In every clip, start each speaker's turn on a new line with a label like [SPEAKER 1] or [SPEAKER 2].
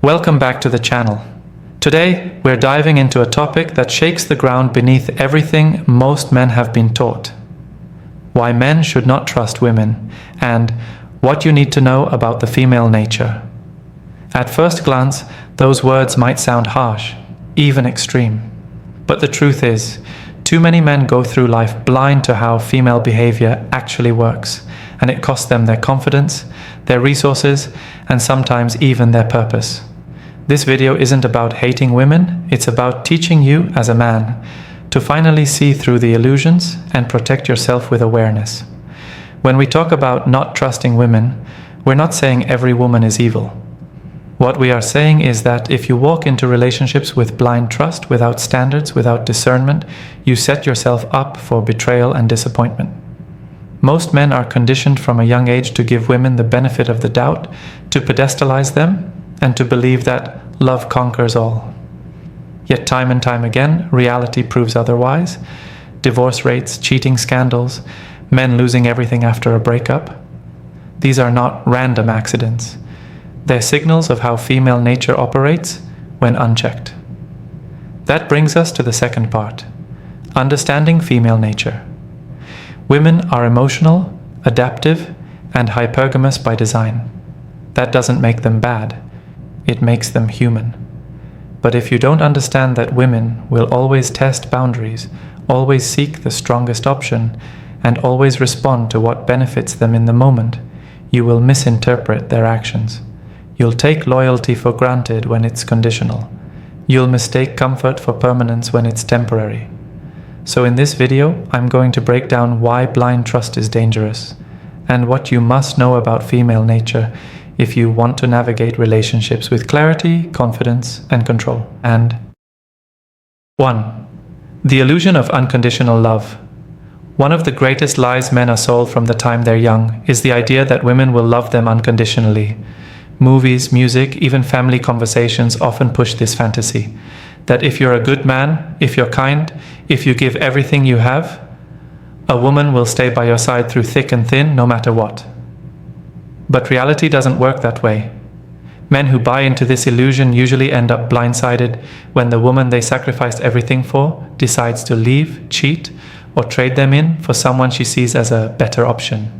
[SPEAKER 1] Welcome back to the channel. Today, we're diving into a topic that shakes the ground beneath everything most men have been taught. Why men should not trust women, and what you need to know about the female nature. At first glance, those words might sound harsh, even extreme. But the truth is, too many men go through life blind to how female behavior actually works, and it costs them their confidence, their resources, and sometimes even their purpose. This video isn't about hating women, it's about teaching you as a man to finally see through the illusions and protect yourself with awareness. When we talk about not trusting women, we're not saying every woman is evil. What we are saying is that if you walk into relationships with blind trust, without standards, without discernment, you set yourself up for betrayal and disappointment. Most men are conditioned from a young age to give women the benefit of the doubt, to pedestalize them, and to believe that love conquers all. Yet time and time again, reality proves otherwise. Divorce rates, cheating scandals, men losing everything after a breakup. These are not random accidents. They're signals of how female nature operates when unchecked. That brings us to the second part, understanding female nature. Women are emotional, adaptive, and hypergamous by design. That doesn't make them bad. It makes them human. But if you don't understand that women will always test boundaries, always seek the strongest option, and always respond to what benefits them in the moment, you will misinterpret their actions. You'll take loyalty for granted when it's conditional. You'll mistake comfort for permanence when it's temporary. So in this video, I'm going to break down why blind trust is dangerous, and what you must know about female nature if you want to navigate relationships with clarity, confidence, and control. And 1. The illusion of unconditional love. One of the greatest lies men are sold from the time they're young is the idea that women will love them unconditionally. Movies, music, even family conversations often push this fantasy, that if you're a good man, if you're kind, if you give everything you have, a woman will stay by your side through thick and thin, no matter what. But reality doesn't work that way. Men who buy into this illusion usually end up blindsided when the woman they sacrificed everything for decides to leave, cheat, or trade them in for someone she sees as a better option.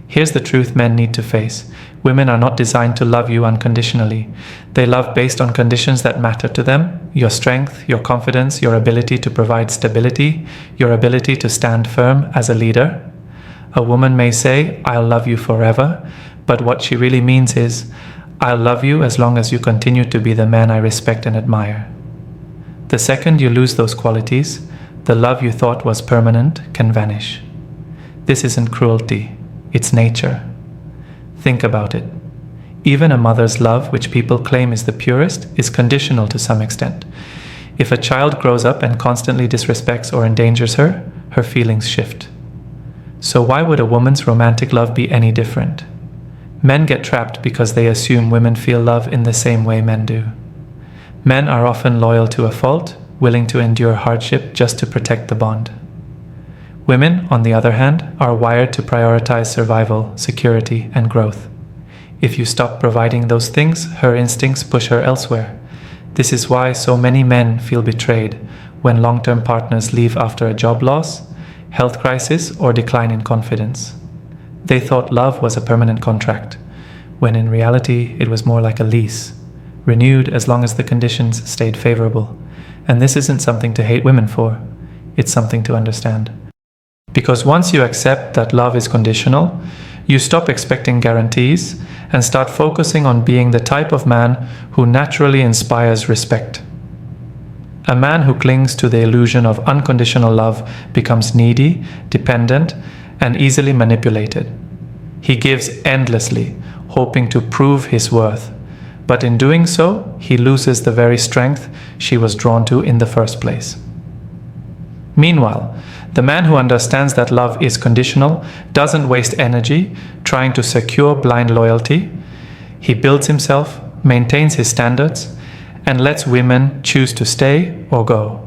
[SPEAKER 1] Here's the truth men need to face. Women are not designed to love you unconditionally. They love based on conditions that matter to them: your strength, your confidence, your ability to provide stability, your ability to stand firm as a leader. A woman may say, "I'll love you forever," but what she really means is, "I'll love you as long as you continue to be the man I respect and admire." The second you lose those qualities, the love you thought was permanent can vanish. This isn't cruelty, it's nature. Think about it. Even a mother's love, which people claim is the purest, is conditional to some extent. If a child grows up and constantly disrespects or endangers her, her feelings shift. So why would a woman's romantic love be any different? Men get trapped because they assume women feel love in the same way men do. Men are often loyal to a fault, willing to endure hardship just to protect the bond. Women, on the other hand, are wired to prioritize survival, security, and growth. If you stop providing those things, her instincts push her elsewhere. This is why so many men feel betrayed when long-term partners leave after a job loss, health crisis, or decline in confidence. They thought love was a permanent contract, when in reality it was more like a lease, renewed as long as the conditions stayed favorable. And this isn't something to hate women for, it's something to understand. Because once you accept that love is conditional, you stop expecting guarantees and start focusing on being the type of man who naturally inspires respect. A man who clings to the illusion of unconditional love becomes needy, dependent, and easily manipulated. He gives endlessly, hoping to prove his worth, but in doing so, he loses the very strength she was drawn to in the first place. Meanwhile, the man who understands that love is conditional doesn't waste energy trying to secure blind loyalty. He builds himself, maintains his standards, and lets women choose to stay or go.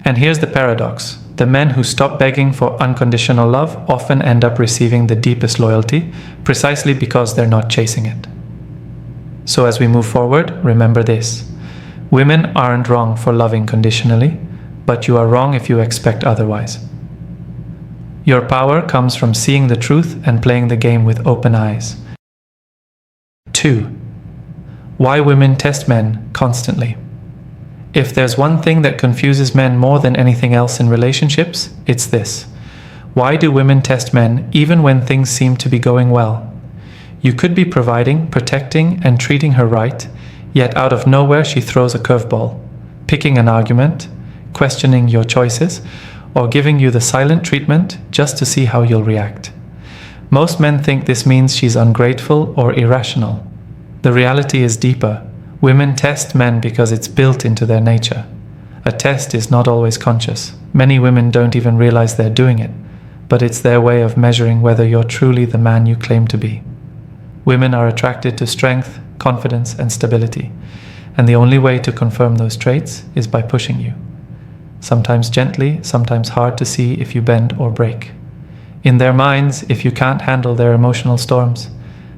[SPEAKER 1] And here's the paradox. The men who stop begging for unconditional love often end up receiving the deepest loyalty, precisely because they're not chasing it. So as we move forward, remember this. Women aren't wrong for loving conditionally, but you are wrong if you expect otherwise. Your power comes from seeing the truth and playing the game with open eyes. 2. Why women test men constantly. If there's one thing that confuses men more than anything else in relationships, it's this. Why do women test men even when things seem to be going well? You could be providing, protecting, and treating her right, yet out of nowhere she throws a curveball, picking an argument, questioning your choices, or giving you the silent treatment just to see how you'll react. Most men think this means she's ungrateful or irrational. The reality is deeper. Women test men because it's built into their nature. A test is not always conscious. Many women don't even realize they're doing it, but it's their way of measuring whether you're truly the man you claim to be. Women are attracted to strength, confidence, and stability, and the only way to confirm those traits is by pushing you. Sometimes gently, sometimes hard to see if you bend or break. In their minds, if you can't handle their emotional storms,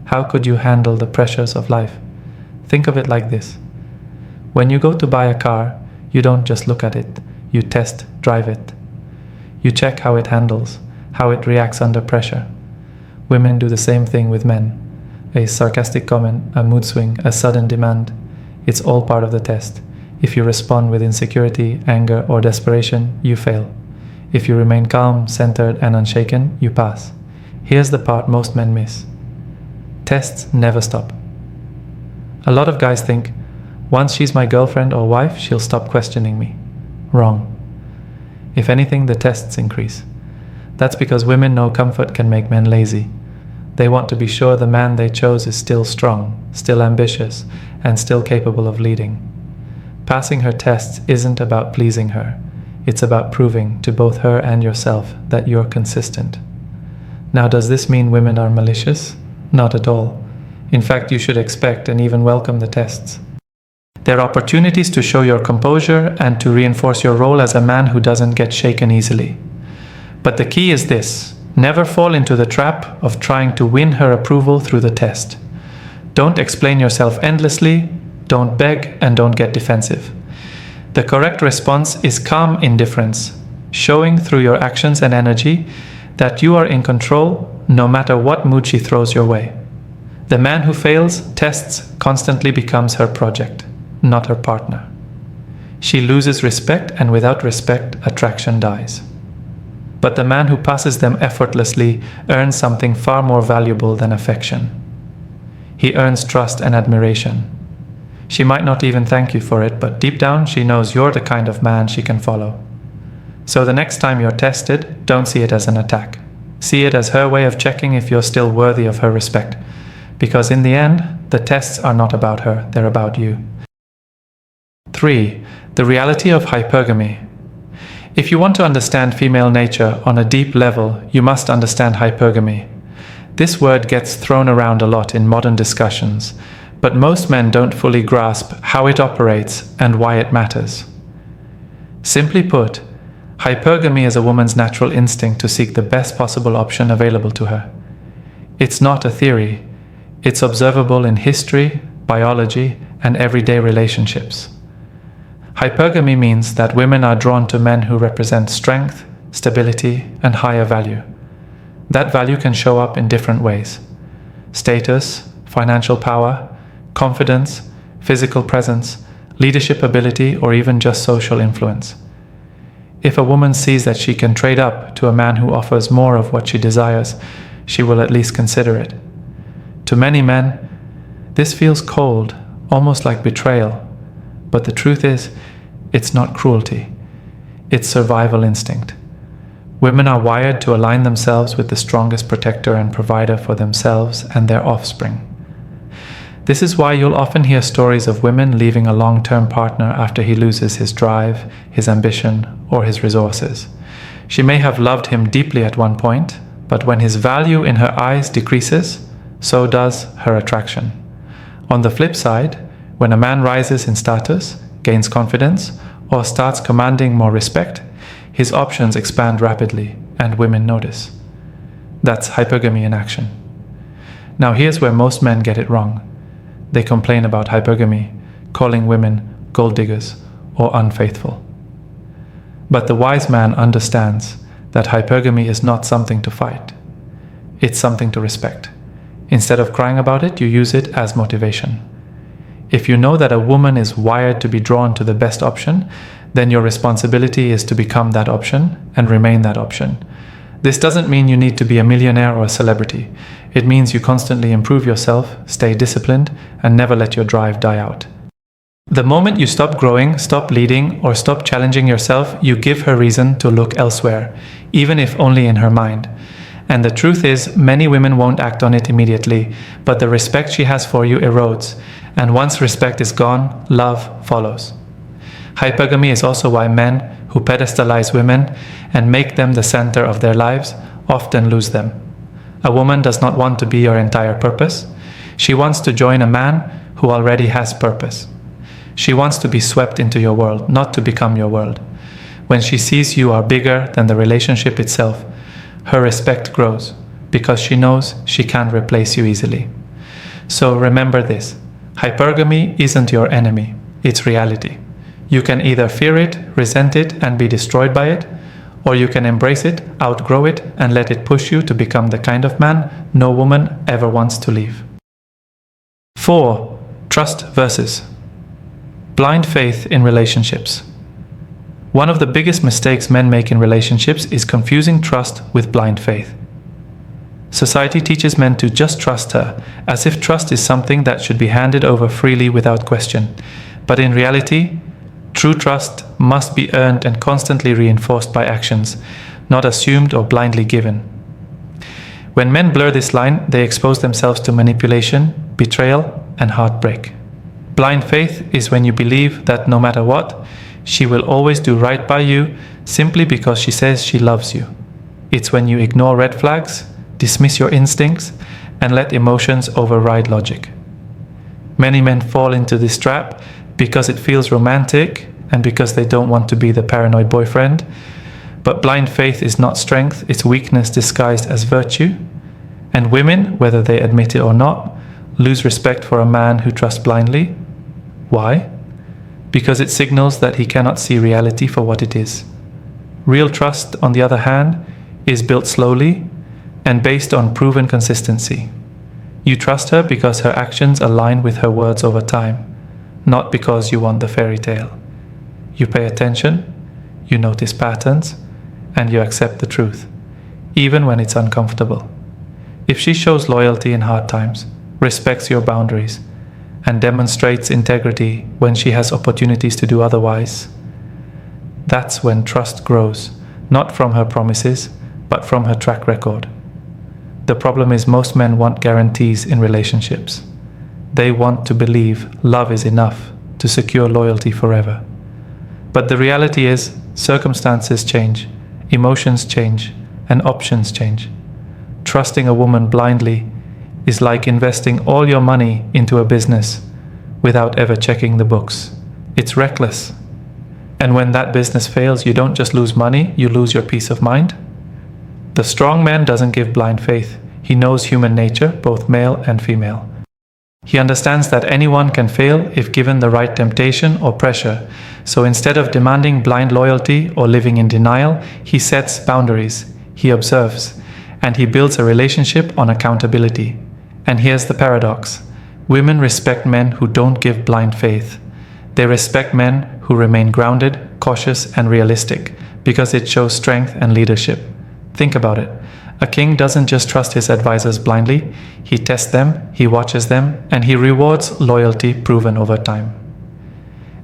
[SPEAKER 1] how could you handle the pressures of life? Think of it like this. When you go to buy a car, you don't just look at it, you test drive it. You check how it handles, how it reacts under pressure. Women do the same thing with men. A sarcastic comment, a mood swing, a sudden demand. It's all part of the test. If you respond with insecurity, anger, or desperation, you fail. If you remain calm, centered, and unshaken, you pass. Here's the part most men miss. Tests never stop. A lot of guys think, once she's my girlfriend or wife, she'll stop questioning me. Wrong. If anything, the tests increase. That's because women know comfort can make men lazy. They want to be sure the man they chose is still strong, still ambitious, and still capable of leading. Passing her tests isn't about pleasing her. It's about proving to both her and yourself that you're consistent. Now, does this mean women are malicious? Not at all. In fact, you should expect and even welcome the tests. They're opportunities to show your composure and to reinforce your role as a man who doesn't get shaken easily. But the key is this. Never fall into the trap of trying to win her approval through the test. Don't explain yourself endlessly, don't beg, and don't get defensive. The correct response is calm indifference, showing through your actions and energy that you are in control no matter what mood she throws your way. The man who fails tests constantly becomes her project, not her partner. She loses respect, and without respect, attraction dies. But the man who passes them effortlessly earns something far more valuable than affection. He earns trust and admiration. She might not even thank you for it, but deep down she knows you're the kind of man she can follow. So the next time you're tested, don't see it as an attack. See it as her way of checking if you're still worthy of her respect. Because in the end, the tests are not about her, they're about you. 3. The reality of hypergamy. If you want to understand female nature on a deep level, you must understand hypergamy. This word gets thrown around a lot in modern discussions, but most men don't fully grasp how it operates and why it matters. Simply put, hypergamy is a woman's natural instinct to seek the best possible option available to her. It's not a theory. It's observable in history, biology, and everyday relationships. Hypergamy means that women are drawn to men who represent strength, stability, and higher value. That value can show up in different ways: status, financial power, confidence, physical presence, leadership ability, or even just social influence. If a woman sees that she can trade up to a man who offers more of what she desires, she will at least consider it. To many men, this feels cold, almost like betrayal. But the truth is, it's not cruelty. It's survival instinct. Women are wired to align themselves with the strongest protector and provider for themselves and their offspring. This is why you'll often hear stories of women leaving a long-term partner after he loses his drive, his ambition, or his resources. She may have loved him deeply at one point, but when his value in her eyes decreases, so does her attraction. On the flip side, when a man rises in status, gains confidence, or starts commanding more respect, his options expand rapidly and women notice. That's hypergamy in action. Now here's where most men get it wrong. they complain about hypergamy, calling women gold diggers or unfaithful. But the wise man understands that hypergamy is not something to fight. It's something to respect. Instead of crying about it, you use it as motivation. If you know that a woman is wired to be drawn to the best option, then your responsibility is to become that option and remain that option. This doesn't mean you need to be a millionaire or a celebrity. It means you constantly improve yourself, stay disciplined, and never let your drive die out. The moment you stop growing, stop leading, or stop challenging yourself, you give her reason to look elsewhere, even if only in her mind. And the truth is, many women won't act on it immediately, but the respect she has for you erodes, and once respect is gone, love follows. Hypergamy is also why men who pedestalize women and make them the center of their lives often lose them. A woman does not want to be your entire purpose. She wants to join a man who already has purpose. She wants to be swept into your world, not to become your world. When she sees you are bigger than the relationship itself, her respect grows because she knows she can't replace you easily. So remember this, hypergamy isn't your enemy, it's reality. You can either fear it, resent it, and be destroyed by it, or you can embrace it, outgrow it, and let it push you to become the kind of man no woman ever wants to leave. 4. Trust versus blind faith in relationships. One of the biggest mistakes men make in relationships is confusing trust with blind faith. Society teaches men to just trust her, as if trust is something that should be handed over freely without question. But in reality, true trust must be earned and constantly reinforced by actions, not assumed or blindly given. When men blur this line, they expose themselves to manipulation, betrayal, and heartbreak. Blind faith is when you believe that no matter what, she will always do right by you simply because she says she loves you. It's when you ignore red flags, dismiss your instincts, and let emotions override logic. Many men fall into this trap because it feels romantic and because they don't want to be the paranoid boyfriend. But blind faith is not strength, it's weakness disguised as virtue. And women, whether they admit it or not, lose respect for a man who trusts blindly. Why? Because it signals that he cannot see reality for what it is. Real trust, on the other hand, is built slowly and based on proven consistency. You trust her because her actions align with her words over time, not because you want the fairy tale. You pay attention, you notice patterns, and you accept the truth, even when it's uncomfortable. If she shows loyalty in hard times, respects your boundaries, and demonstrates integrity when she has opportunities to do otherwise, that's when trust grows, not from her promises, but from her track record. The problem is most men want guarantees in relationships. They want to believe love is enough to secure loyalty forever. But the reality is, circumstances change, emotions change, and options change. Trusting a woman blindly is like investing all your money into a business without ever checking the books. It's reckless. And when that business fails, you don't just lose money, you lose your peace of mind. The strong man doesn't give blind faith. He knows human nature, both male and female. He understands that anyone can fail if given the right temptation or pressure. So instead of demanding blind loyalty or living in denial, he sets boundaries, he observes, and he builds a relationship on accountability. And here's the paradox. Women respect men who don't give blind faith. They respect men who remain grounded, cautious, and realistic because it shows strength and leadership. Think about it. A king doesn't just trust his advisors blindly. He tests them, he watches them, and he rewards loyalty proven over time.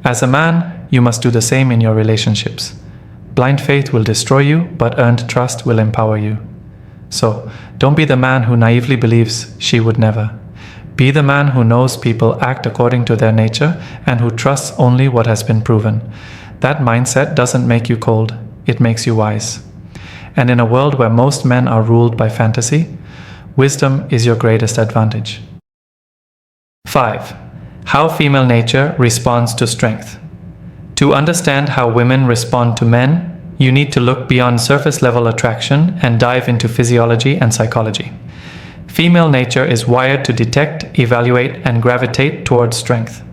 [SPEAKER 1] As a man, you must do the same in your relationships. Blind faith will destroy you, but earned trust will empower you. So, don't be the man who naively believes she would never. Be the man who knows people act according to their nature and who trusts only what has been proven. That mindset doesn't make you cold, it makes you wise. And in a world where most men are ruled by fantasy, wisdom is your greatest advantage. 5. How female nature responds to strength. To understand how women respond to men, you need to look beyond surface-level attraction and dive into physiology and psychology. Female nature is wired to detect, evaluate, and gravitate towards strength.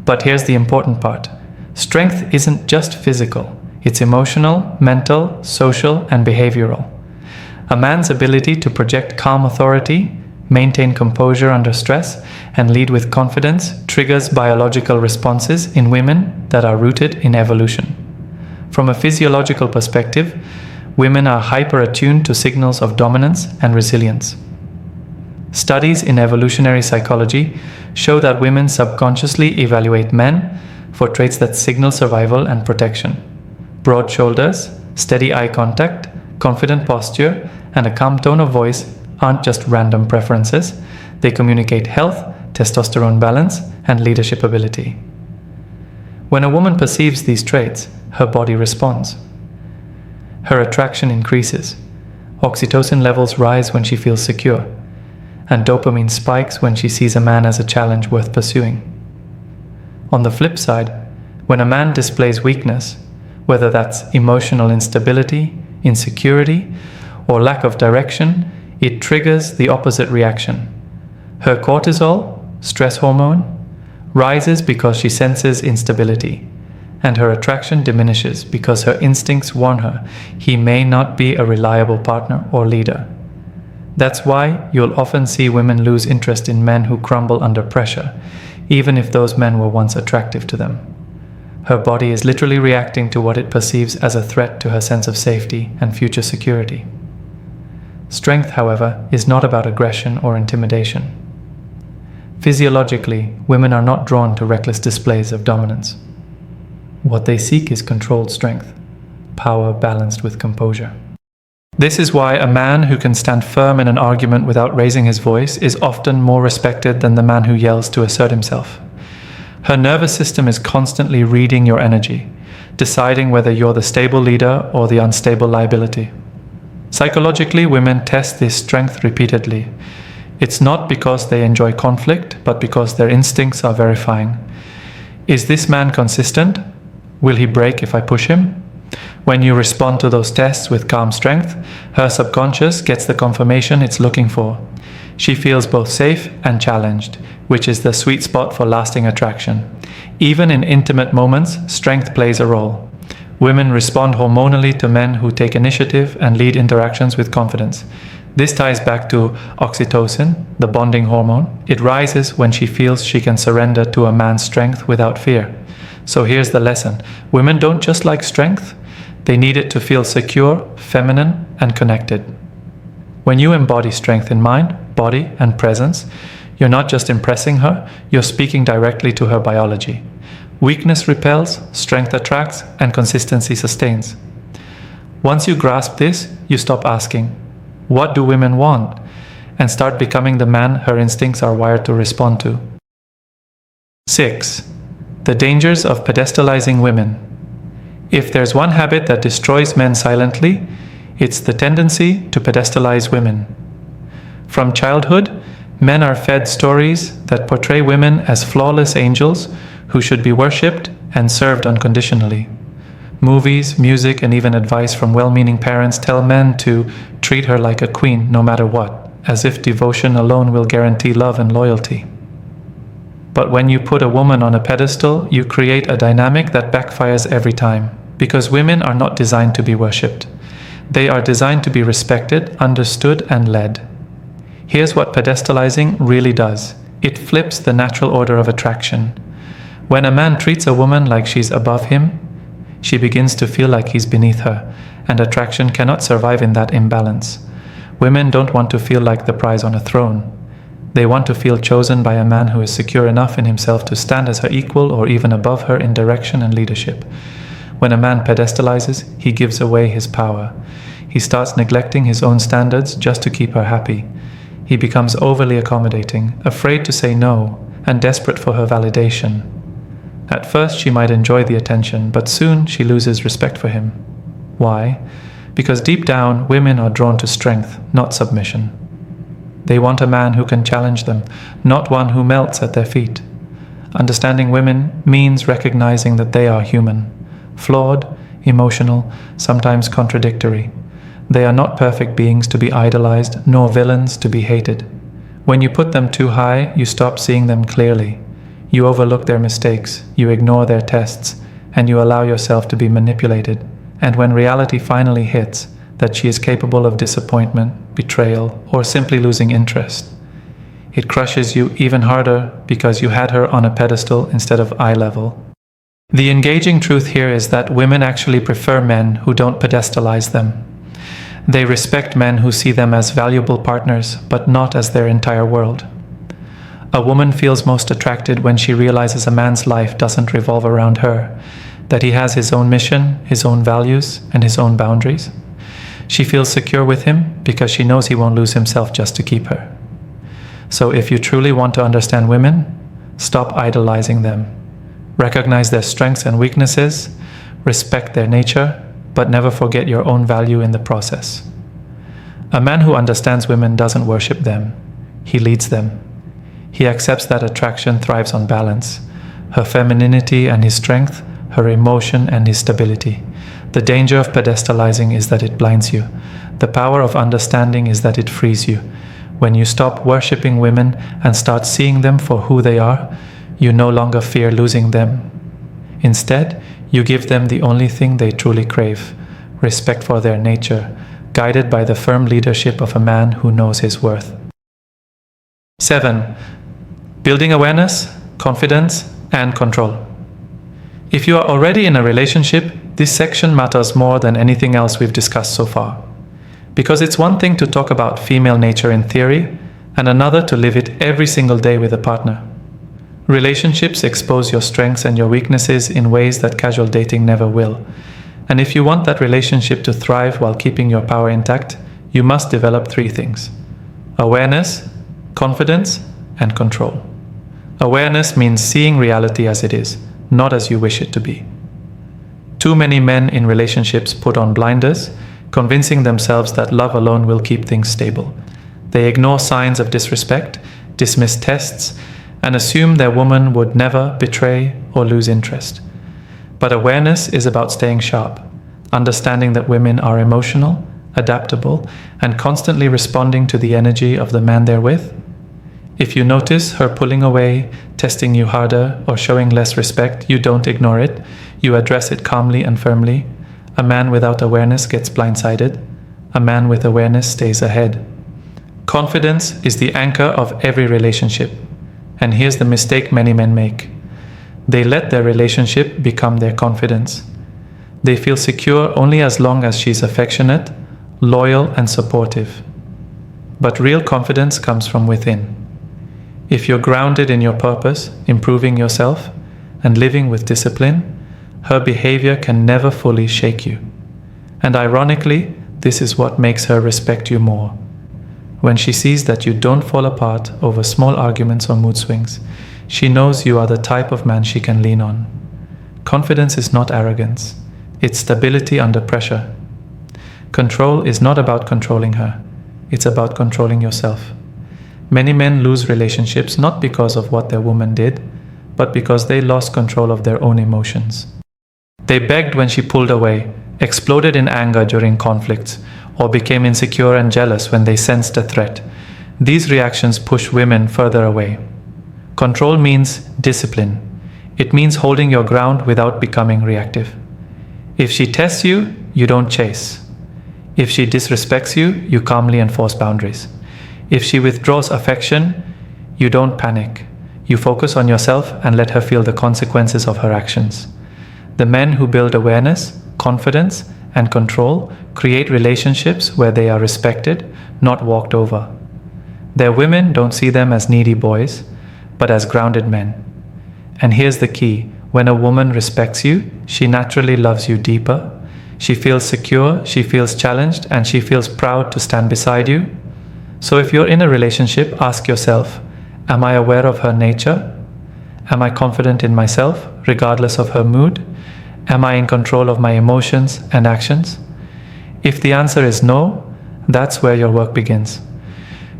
[SPEAKER 1] But here's the important part. Strength isn't just physical. It's emotional, mental, social, and behavioral. A man's ability to project calm authority, maintain composure under stress, and lead with confidence triggers biological responses in women that are rooted in evolution. From a physiological perspective, women are hyper-attuned to signals of dominance and resilience. Studies in evolutionary psychology show that women subconsciously evaluate men for traits that signal survival and protection. Broad shoulders, steady eye contact, confident posture, and a calm tone of voice aren't just random preferences. They communicate health, testosterone balance, and leadership ability. When a woman perceives these traits, her body responds. Her attraction increases. Oxytocin levels rise when she feels secure, and dopamine spikes when she sees a man as a challenge worth pursuing. On the flip side, when a man displays weakness, whether that's emotional instability, insecurity, or lack of direction, it triggers the opposite reaction. Her cortisol, stress hormone, rises because she senses instability, and her attraction diminishes because her instincts warn her he may not be a reliable partner or leader. That's why you'll often see women lose interest in men who crumble under pressure, even if those men were once attractive to them. Her body is literally reacting to what it perceives as a threat to her sense of safety and future security. Strength, however, is not about aggression or intimidation. Physiologically, women are not drawn to reckless displays of dominance. What they seek is controlled strength, power balanced with composure. This is why a man who can stand firm in an argument without raising his voice is often more respected than the man who yells to assert himself. Her nervous system is constantly reading your energy, deciding whether you're the stable leader or the unstable liability. Psychologically, women test this strength repeatedly. It's not because they enjoy conflict, but because their instincts are verifying. Is this man consistent? Will he break if I push him? When you respond to those tests with calm strength, her subconscious gets the confirmation it's looking for. She feels both safe and challenged, which is the sweet spot for lasting attraction. Even in intimate moments, strength plays a role. Women respond hormonally to men who take initiative and lead interactions with confidence. This ties back to oxytocin, the bonding hormone. It rises when she feels she can surrender to a man's strength without fear. So here's the lesson. Women don't just like strength, they need it to feel secure, feminine, and connected. When you embody strength in mind, body, and presence, you're not just impressing her, you're speaking directly to her biology. Weakness repels, strength attracts, and consistency sustains. Once you grasp this, you stop asking, "What do women want?" and start becoming the man her instincts are wired to respond to. 6. The dangers of pedestalizing women. If there's one habit that destroys men silently, it's the tendency to pedestalize women. From childhood, men are fed stories that portray women as flawless angels who should be worshipped and served unconditionally. Movies, music, and even advice from well-meaning parents tell men to treat her like a queen no matter what, as if devotion alone will guarantee love and loyalty. But when you put a woman on a pedestal, you create a dynamic that backfires every time, because women are not designed to be worshipped. They are designed to be respected, understood, and led. Here's what pedestalizing really does. It flips the natural order of attraction. When a man treats a woman like she's above him, she begins to feel like he's beneath her, and attraction cannot survive in that imbalance. Women don't want to feel like the prize on a throne. They want to feel chosen by a man who is secure enough in himself to stand as her equal or even above her in direction and leadership. When a man pedestalizes, he gives away his power. He starts neglecting his own standards just to keep her happy. He becomes overly accommodating, afraid to say no, and desperate for her validation. At first, she might enjoy the attention, but soon she loses respect for him. Why? Because deep down, women are drawn to strength, not submission. They want a man who can challenge them, not one who melts at their feet. Understanding women means recognizing that they are human, flawed, emotional, sometimes contradictory. They are not perfect beings to be idolized, nor villains to be hated. When you put them too high, you stop seeing them clearly. You overlook their mistakes, you ignore their tests, and you allow yourself to be manipulated. And when reality finally hits, that she is capable of disappointment, betrayal, or simply losing interest, it crushes you even harder because you had her on a pedestal instead of eye level. The engaging truth here is that women actually prefer men who don't pedestalize them. They respect men who see them as valuable partners, but not as their entire world. A woman feels most attracted when she realizes a man's life doesn't revolve around her, that he has his own mission, his own values, and his own boundaries. She feels secure with him because she knows he won't lose himself just to keep her. So if you truly want to understand women, stop idolizing them. Recognize their strengths and weaknesses, respect their nature, but never forget your own value in the process. A man who understands women doesn't worship them, he leads them. He accepts that attraction thrives on balance, her femininity and his strength, her emotion and his stability. The danger of pedestalizing is that it blinds you. The power of understanding is that it frees you. When you stop worshipping women and start seeing them for who they are, you no longer fear losing them. Instead, you give them the only thing they truly crave, respect for their nature, guided by the firm leadership of a man who knows his worth. 7. Building awareness, confidence, and control. If you are already in a relationship, this section matters more than anything else we've discussed so far. Because it's one thing to talk about female nature in theory, and another to live it every single day with a partner. Relationships expose your strengths and your weaknesses in ways that casual dating never will. And if you want that relationship to thrive while keeping your power intact, you must develop 3 things: awareness, confidence, and control. Awareness means seeing reality as it is, not as you wish it to be. Too many men in relationships put on blinders, convincing themselves that love alone will keep things stable. They ignore signs of disrespect, dismiss tests, and assume their woman would never betray or lose interest. But awareness is about staying sharp, understanding that women are emotional, adaptable, and constantly responding to the energy of the man they're with. If you notice her pulling away, testing you harder, or showing less respect, you don't ignore it. You address it calmly and firmly. A man without awareness gets blindsided. A man with awareness stays ahead. Confidence is the anchor of every relationship. And here's the mistake many men make. They let their relationship become their confidence. They feel secure only as long as she's affectionate, loyal, and supportive. But real confidence comes from within. If you're grounded in your purpose, improving yourself, and living with discipline, her behavior can never fully shake you. And ironically, this is what makes her respect you more. When she sees that you don't fall apart over small arguments or mood swings, she knows you are the type of man she can lean on. Confidence is not arrogance. It's stability under pressure. Control is not about controlling her. It's about controlling yourself. Many men lose relationships not because of what their woman did, but because they lost control of their own emotions. They begged when she pulled away, exploded in anger during conflicts, or became insecure and jealous when they sensed a threat. These reactions push women further away. Control means discipline. It means holding your ground without becoming reactive. If she tests you, you don't chase. If she disrespects you, you calmly enforce boundaries. If she withdraws affection, you don't panic. You focus on yourself and let her feel the consequences of her actions. The men who build awareness, confidence, and control create relationships where they are respected, not walked over. Their women don't see them as needy boys, but as grounded men. And here's the key: when a woman respects you, she naturally loves you deeper. She feels secure, she feels challenged, and she feels proud to stand beside you. So if you're in a relationship, ask yourself, am I aware of her nature? Am I confident in myself, regardless of her mood? Am I in control of my emotions and actions? If the answer is no, that's where your work begins.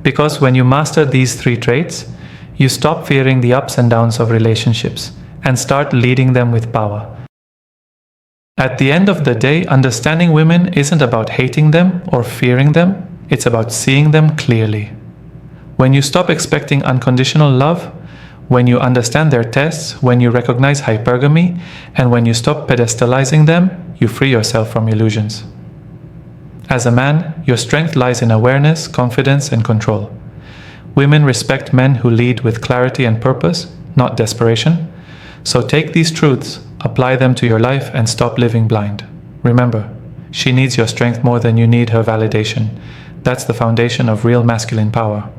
[SPEAKER 1] Because when you master these 3 traits, you stop fearing the ups and downs of relationships and start leading them with power. At the end of the day, understanding women isn't about hating them or fearing them, it's about seeing them clearly. When you stop expecting unconditional love, when you understand their tests, when you recognize hypergamy, and when you stop pedestalizing them, you free yourself from illusions. As a man, your strength lies in awareness, confidence, and control. Women respect men who lead with clarity and purpose, not desperation. So take these truths, apply them to your life, and stop living blind. Remember, she needs your strength more than you need her validation. That's the foundation of real masculine power.